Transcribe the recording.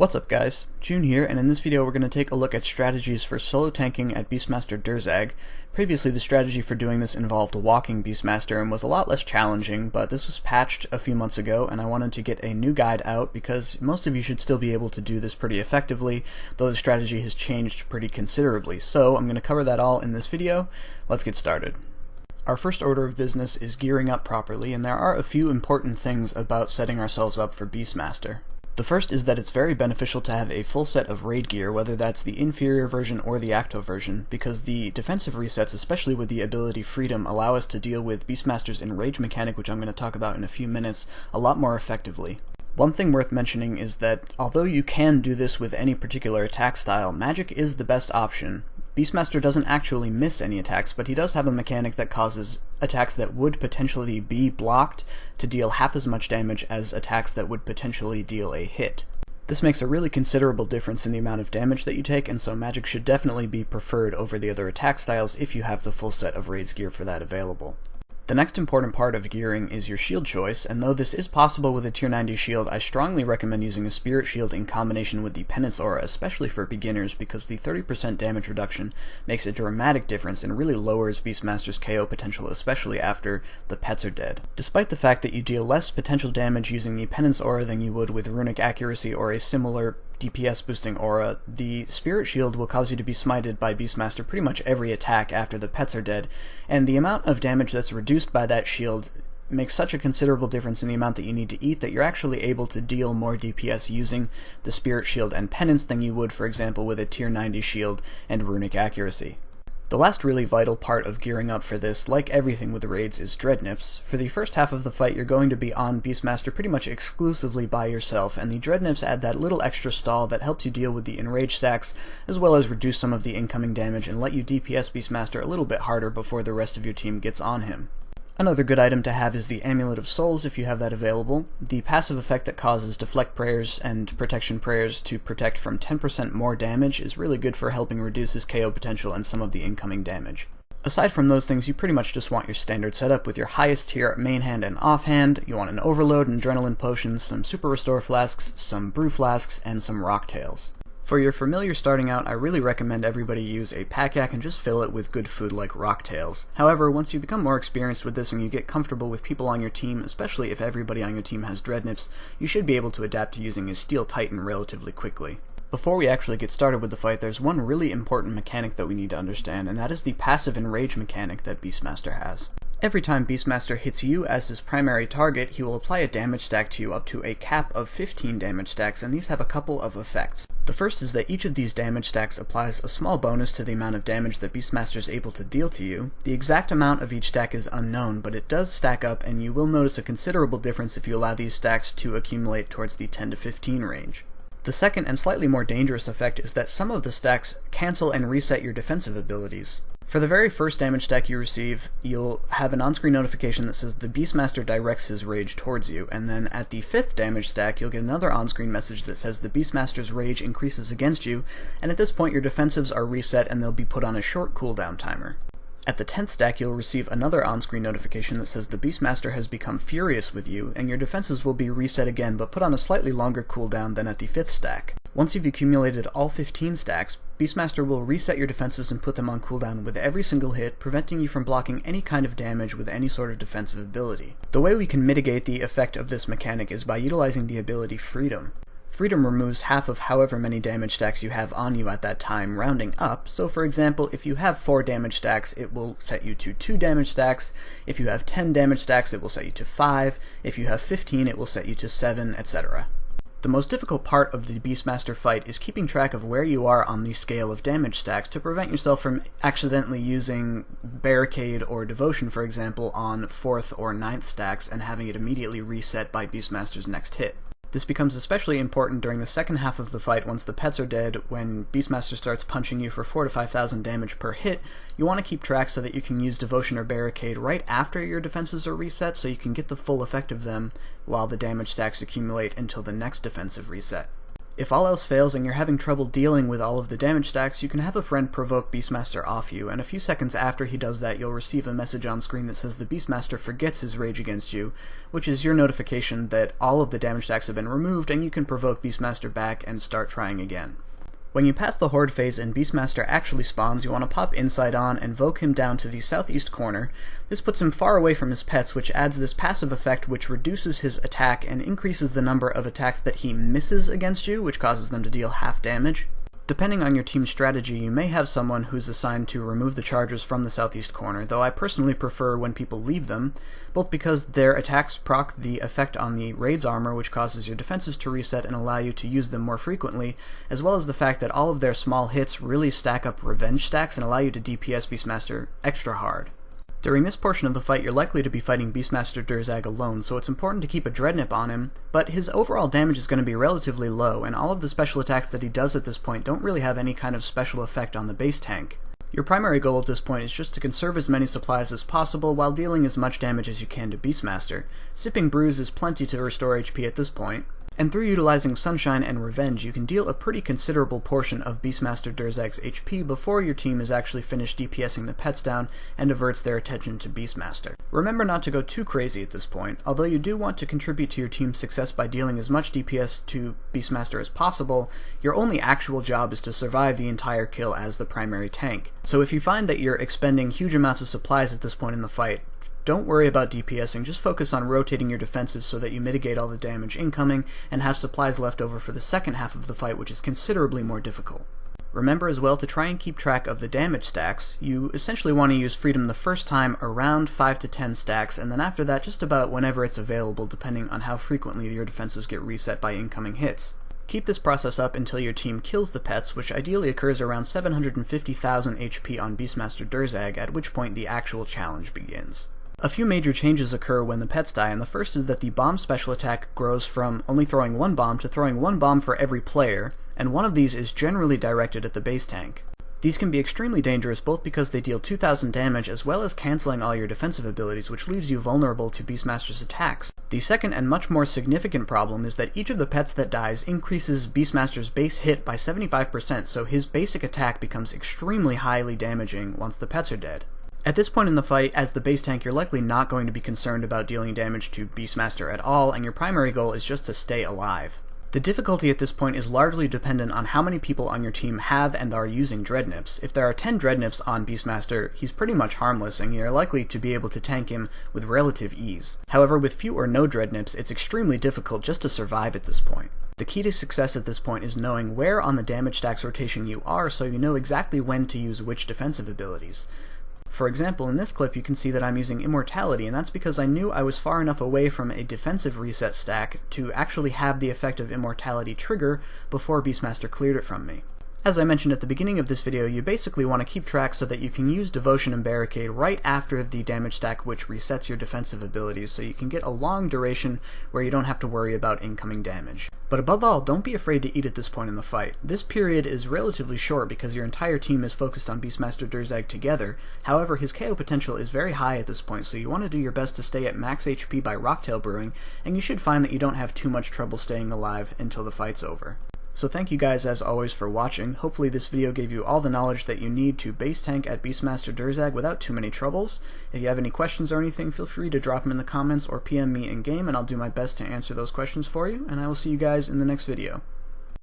What's up guys, June here, and in this video we're going to take a look at strategies for solo tanking at Beastmaster Durzag. Previously the strategy for doing this involved walking Beastmaster and was a lot less challenging, but this was patched a few months ago and I wanted to get a new guide out because most of you should still be able to do this pretty effectively, though the strategy has changed pretty considerably. So I'm going to cover that all in this video. Let's get started. Our first order of business is gearing up properly, and there are a few important things about setting ourselves up for Beastmaster. The first is that it's very beneficial to have a full set of raid gear, whether that's the inferior version or the active version, because the defensive resets, especially with the ability Freedom, allow us to deal with Beastmaster's Enrage mechanic, which I'm going to talk about in a few minutes, a lot more effectively. One thing worth mentioning is that although you can do this with any particular attack style, magic is the best option. Beastmaster doesn't actually miss any attacks, but he does have a mechanic that causes attacks that would potentially be blocked to deal half as much damage as attacks that would potentially deal a hit. This makes a really considerable difference in the amount of damage that you take, and so magic should definitely be preferred over the other attack styles if you have the full set of raids gear for that available. The next important part of gearing is your shield choice, and though this is possible with a tier 90 shield, I strongly recommend using a spirit shield in combination with the penance aura, especially for beginners, because the 30% damage reduction makes a dramatic difference and really lowers Beastmaster's KO potential, especially after the pets are dead. Despite the fact that you deal less potential damage using the penance aura than you would with runic accuracy or a similar DPS boosting aura, the spirit shield will cause you to be smited by Beastmaster pretty much every attack after the pets are dead, and the amount of damage that's reduced by that shield makes such a considerable difference in the amount that you need to eat that you're actually able to deal more DPS using the spirit shield and penance than you would, for example, with a tier 90 shield and runic accuracy. The last really vital part of gearing up for this, like everything with the raids, is dreadnips. For the first half of the fight you're going to be on Beastmaster pretty much exclusively by yourself, and the dreadnips add that little extra stall that helps you deal with the Enrage stacks, as well as reduce some of the incoming damage and let you DPS Beastmaster a little bit harder before the rest of your team gets on him. Another good item to have is the Amulet of Souls if you have that available. The passive effect that causes deflect prayers and protection prayers to protect from 10% more damage is really good for helping reduce his KO potential and some of the incoming damage. Aside from those things, you pretty much just want your standard setup with your highest tier main hand and offhand. You want an overload and adrenaline potions, some super restore flasks, some brew flasks, and some rock tails. For your familiar starting out, I really recommend everybody use a pack yak and just fill it with good food like rock tails. However, once you become more experienced with this and you get comfortable with people on your team, especially if everybody on your team has dreadnips, you should be able to adapt to using a steel titan relatively quickly. Before we actually get started with the fight, there's one really important mechanic that we need to understand, and that is the passive Enrage mechanic that Beastmaster has. Every time Beastmaster hits you as his primary target, he will apply a damage stack to you up to a cap of 15 damage stacks, and these have a couple of effects. The first is that each of these damage stacks applies a small bonus to the amount of damage that Beastmaster is able to deal to you. The exact amount of each stack is unknown, but it does stack up, and you will notice a considerable difference if you allow these stacks to accumulate towards the 10 to 15 range. The second and slightly more dangerous effect is that some of the stacks cancel and reset your defensive abilities. For the very first damage stack you receive, you'll have an on-screen notification that says the Beastmaster directs his rage towards you, and then at the 5th damage stack you'll get another on-screen message that says the Beastmaster's rage increases against you, and at this point your defensives are reset and they'll be put on a short cooldown timer. At the 10th stack you'll receive another on-screen notification that says the Beastmaster has become furious with you, and your defenses will be reset again but put on a slightly longer cooldown than at the 5th stack. Once you've accumulated all 15 stacks, Beastmaster will reset your defenses and put them on cooldown with every single hit, preventing you from blocking any kind of damage with any sort of defensive ability. The way we can mitigate the effect of this mechanic is by utilizing the ability Freedom. Freedom removes half of however many damage stacks you have on you at that time, rounding up. So for example, if you have 4 damage stacks, it will set you to 2 damage stacks. If you have 10 damage stacks, it will set you to 5. If you have 15, it will set you to 7, etc. The most difficult part of the Beastmaster fight is keeping track of where you are on the scale of damage stacks to prevent yourself from accidentally using Barricade or Devotion, for example, on 4th or 9th stacks and having it immediately reset by Beastmaster's next hit. This becomes especially important during the second half of the fight once the pets are dead. When Beastmaster starts punching you for 4,000 to 5,000 damage per hit, you want to keep track so that you can use Devotion or Barricade right after your defenses are reset so you can get the full effect of them while the damage stacks accumulate until the next defensive reset. If all else fails and you're having trouble dealing with all of the damage stacks, you can have a friend provoke Beastmaster off you, and a few seconds after he does that you'll receive a message on screen that says the Beastmaster forgets his rage against you, which is your notification that all of the damage stacks have been removed and you can provoke Beastmaster back and start trying again. When you pass the Horde phase and Beastmaster actually spawns, you want to pop Insight on and voke him down to the southeast corner. This puts him far away from his pets, which adds this passive effect which reduces his attack and increases the number of attacks that he misses against you, which causes them to deal half damage. Depending on your team's strategy, you may have someone who's assigned to remove the charges from the southeast corner, though I personally prefer when people leave them, both because their attacks proc the effect on the raid's armor, which causes your defenses to reset and allow you to use them more frequently, as well as the fact that all of their small hits really stack up revenge stacks and allow you to DPS Beastmaster extra hard. During this portion of the fight, you're likely to be fighting Beastmaster Durzag alone, so it's important to keep a dreadnip on him, but his overall damage is going to be relatively low, and all of the special attacks that he does at this point don't really have any kind of special effect on the base tank. Your primary goal at this point is just to conserve as many supplies as possible while dealing as much damage as you can to Beastmaster. Sipping Brews is plenty to restore HP at this point, and through utilizing Sunshine and Revenge, you can deal a pretty considerable portion of Beastmaster Durzag's HP before your team is actually finished DPSing the pets down and diverts their attention to Beastmaster. Remember not to go too crazy at this point, although you do want to contribute to your team's success by dealing as much DPS to Beastmaster as possible. Your only actual job is to survive the entire kill as the primary tank. So if you find that you're expending huge amounts of supplies at this point in the fight, don't worry about DPSing, just focus on rotating your defenses so that you mitigate all the damage incoming and have supplies left over for the second half of the fight, which is considerably more difficult. Remember as well to try and keep track of the damage stacks. You essentially want to use Freedom the first time around 5 to 10 stacks, and then after that just about whenever it's available, depending on how frequently your defenses get reset by incoming hits. Keep this process up until your team kills the pets, which ideally occurs around 750,000 HP on Beastmaster Durzag, at which point the actual challenge begins. A few major changes occur when the pets die, and the first is that the bomb special attack grows from only throwing one bomb to throwing one bomb for every player, and one of these is generally directed at the base tank. These can be extremely dangerous both because they deal 2,000 damage as well as cancelling all your defensive abilities, which leaves you vulnerable to Beastmaster's attacks. The second and much more significant problem is that each of the pets that dies increases Beastmaster's base hit by 75%, so his basic attack becomes extremely highly damaging once the pets are dead. At this point in the fight, as the base tank, you're likely not going to be concerned about dealing damage to Beastmaster at all, and your primary goal is just to stay alive. The difficulty at this point is largely dependent on how many people on your team have and are using dreadnips. If there are 10 dreadnips on Beastmaster, he's pretty much harmless, and you're likely to be able to tank him with relative ease. However, with few or no dreadnips, it's extremely difficult just to survive at this point. The key to success at this point is knowing where on the damage stacks rotation you are so you know exactly when to use which defensive abilities. For example, in this clip you can see that I'm using Immortality, and that's because I knew I was far enough away from a defensive reset stack to actually have the effect of Immortality trigger before Beastmaster cleared it from me. As I mentioned at the beginning of this video, you basically want to keep track so that you can use Devotion and Barricade right after the damage stack which resets your defensive abilities, so you can get a long duration where you don't have to worry about incoming damage. But above all, don't be afraid to eat at this point in the fight. This period is relatively short because your entire team is focused on Beastmaster Durzag together. However, his KO potential is very high at this point, so you want to do your best to stay at max HP by Rocktail Brewing, and you should find that you don't have too much trouble staying alive until the fight's over. So thank you guys as always for watching. Hopefully this video gave you all the knowledge that you need to base tank at Beastmaster Durzag without too many troubles. If you have any questions or anything, feel free to drop them in the comments or PM me in game, and I'll do my best to answer those questions for you, and I will see you guys in the next video.